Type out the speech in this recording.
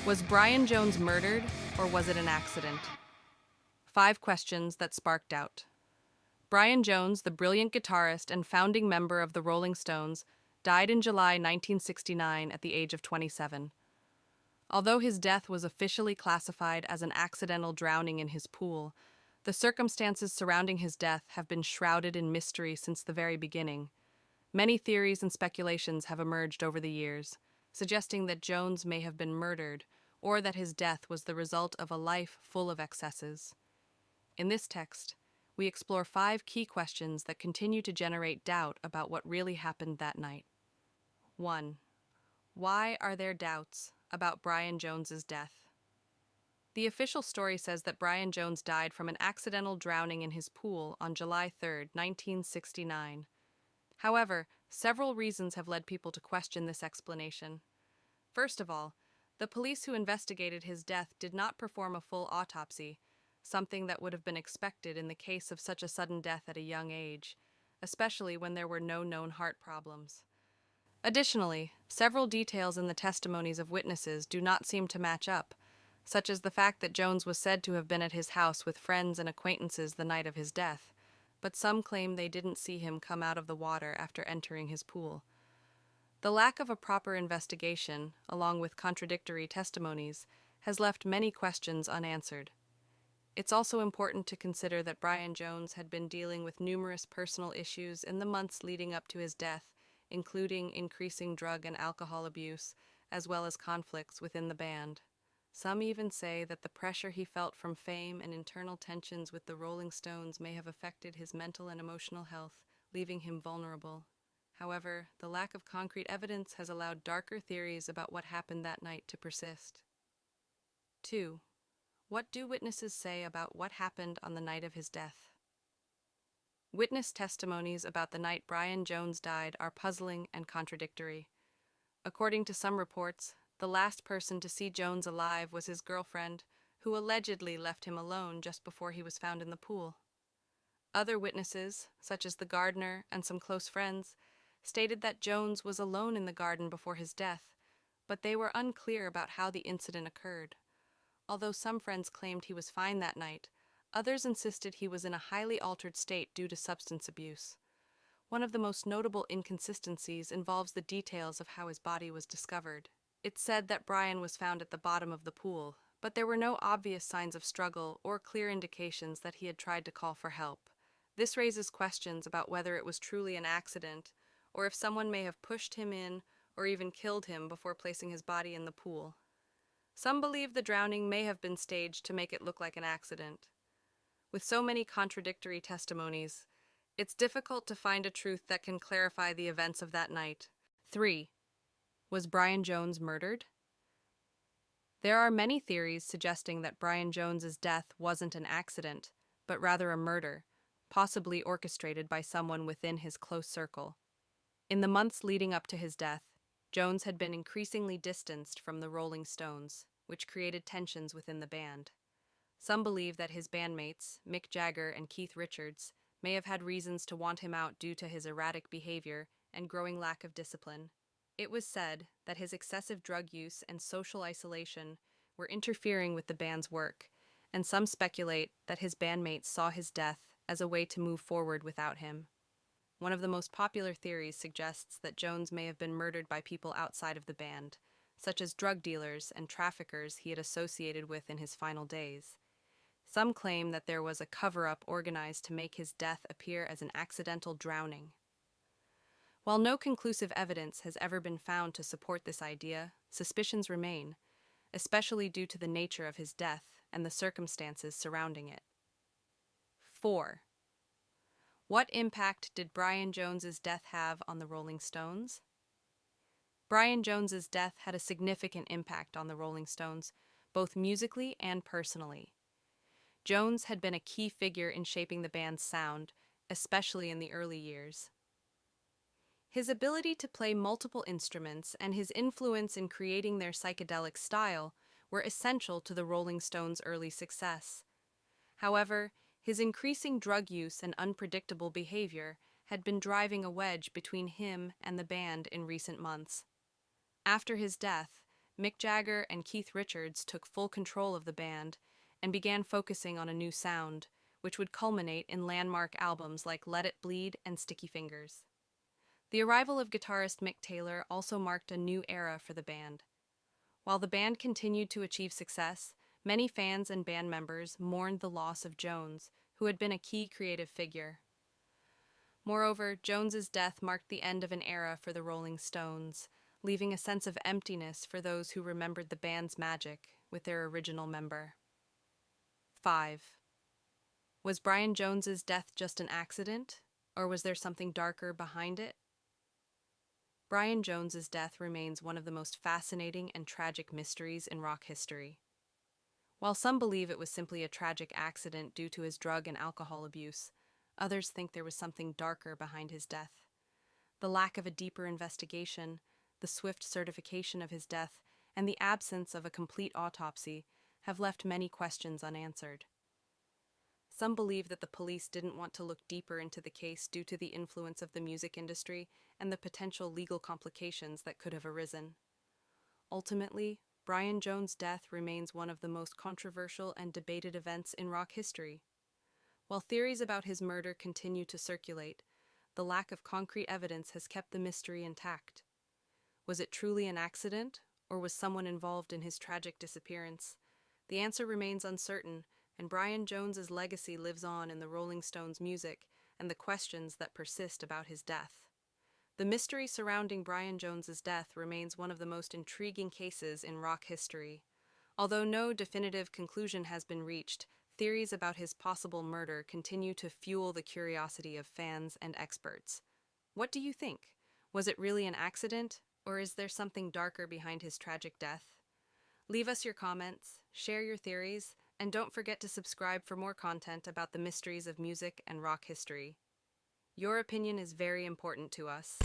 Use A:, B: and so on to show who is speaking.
A: Was Brian Jones murdered, or was it an accident? 5 questions that sparked doubt. Brian Jones, the brilliant guitarist and founding member of the Rolling Stones, died in July 1969 at the age of 27. Although his death was officially classified as an accidental drowning in his pool, the circumstances surrounding his death have been shrouded in mystery since the very beginning. Many theories and speculations have emerged over the years, suggesting that Jones may have been murdered or that his death was the result of a life full of excesses. In this text, we explore 5 key questions that continue to generate doubt about what really happened that night. 1. Why are there doubts about Brian Jones's death? The official story says that Brian Jones died from an accidental drowning in his pool on July 3, 1969. However, several reasons have led people to question this explanation. First of all, the police who investigated his death did not perform a full autopsy, something that would have been expected in the case of such a sudden death at a young age, especially when there were no known heart problems. Additionally, several details in the testimonies of witnesses do not seem to match up, such as the fact that Jones was said to have been at his house with friends and acquaintances the night of his death, but some claim they didn't see him come out of the water after entering his pool. The lack of a proper investigation, along with contradictory testimonies, has left many questions unanswered. It's also important to consider that Brian Jones had been dealing with numerous personal issues in the months leading up to his death, including increasing drug and alcohol abuse, as well as conflicts within the band. Some even say that the pressure he felt from fame and internal tensions with the Rolling Stones may have affected his mental and emotional health, leaving him vulnerable. However, the lack of concrete evidence has allowed darker theories about what happened that night to persist. 2. What do witnesses say about what happened on the night of his death? Witness testimonies about the night Brian Jones died are puzzling and contradictory. According to some reports, the last person to see Jones alive was his girlfriend, who allegedly left him alone just before he was found in the pool. Other witnesses, such as the gardener and some close friends, stated that Jones was alone in the garden before his death, but they were unclear about how the incident occurred. Although some friends claimed he was fine that night, others insisted he was in a highly altered state due to substance abuse. One of the most notable inconsistencies involves the details of how his body was discovered. It's said that Brian was found at the bottom of the pool, but there were no obvious signs of struggle or clear indications that he had tried to call for help. This raises questions about whether it was truly an accident, or if someone may have pushed him in or even killed him before placing his body in the pool. Some believe the drowning may have been staged to make it look like an accident. With so many contradictory testimonies, it's difficult to find a truth that can clarify the events of that night. 3. Was Brian Jones murdered? There are many theories suggesting that Brian Jones's death wasn't an accident, but rather a murder, possibly orchestrated by someone within his close circle. In the months leading up to his death, Jones had been increasingly distanced from the Rolling Stones, which created tensions within the band. Some believe that his bandmates, Mick Jagger and Keith Richards, may have had reasons to want him out due to his erratic behavior and growing lack of discipline. It was said that his excessive drug use and social isolation were interfering with the band's work, and some speculate that his bandmates saw his death as a way to move forward without him. One of the most popular theories suggests that Jones may have been murdered by people outside of the band, such as drug dealers and traffickers he had associated with in his final days. Some claim that there was a cover-up organized to make his death appear as an accidental drowning. While no conclusive evidence has ever been found to support this idea, suspicions remain, especially due to the nature of his death and the circumstances surrounding it. 4. What impact did Brian Jones's death have on the Rolling Stones? Brian Jones's death had a significant impact on the Rolling Stones, both musically and personally. Jones had been a key figure in shaping the band's sound, especially in the early years. His ability to play multiple instruments and his influence in creating their psychedelic style were essential to the Rolling Stones' early success. However, his increasing drug use and unpredictable behavior had been driving a wedge between him and the band in recent months. After his death, Mick Jagger and Keith Richards took full control of the band and began focusing on a new sound, which would culminate in landmark albums like Let It Bleed and Sticky Fingers. The arrival of guitarist Mick Taylor also marked a new era for the band. While the band continued to achieve success, many fans and band members mourned the loss of Jones, who had been a key creative figure. Moreover, Jones's death marked the end of an era for the Rolling Stones, leaving a sense of emptiness for those who remembered the band's magic with their original member. 5. Was Brian Jones's death just an accident, or was there something darker behind it? Brian Jones's death remains one of the most fascinating and tragic mysteries in rock history. While some believe it was simply a tragic accident due to his drug and alcohol abuse, others think there was something darker behind his death. The lack of a deeper investigation, the swift certification of his death, and the absence of a complete autopsy have left many questions unanswered. Some believe that the police didn't want to look deeper into the case due to the influence of the music industry and the potential legal complications that could have arisen. Ultimately, Brian Jones' death remains one of the most controversial and debated events in rock history. While theories about his murder continue to circulate, the lack of concrete evidence has kept the mystery intact. Was it truly an accident, or was someone involved in his tragic disappearance? The answer remains uncertain, and Brian Jones's legacy lives on in the Rolling Stones' music and the questions that persist about his death. The mystery surrounding Brian Jones's death remains one of the most intriguing cases in rock history. Although no definitive conclusion has been reached, theories about his possible murder continue to fuel the curiosity of fans and experts. What do you think? Was it really an accident, or is there something darker behind his tragic death? Leave us your comments, share your theories, and don't forget to subscribe for more content about the mysteries of music and rock history. Your opinion is very important to us.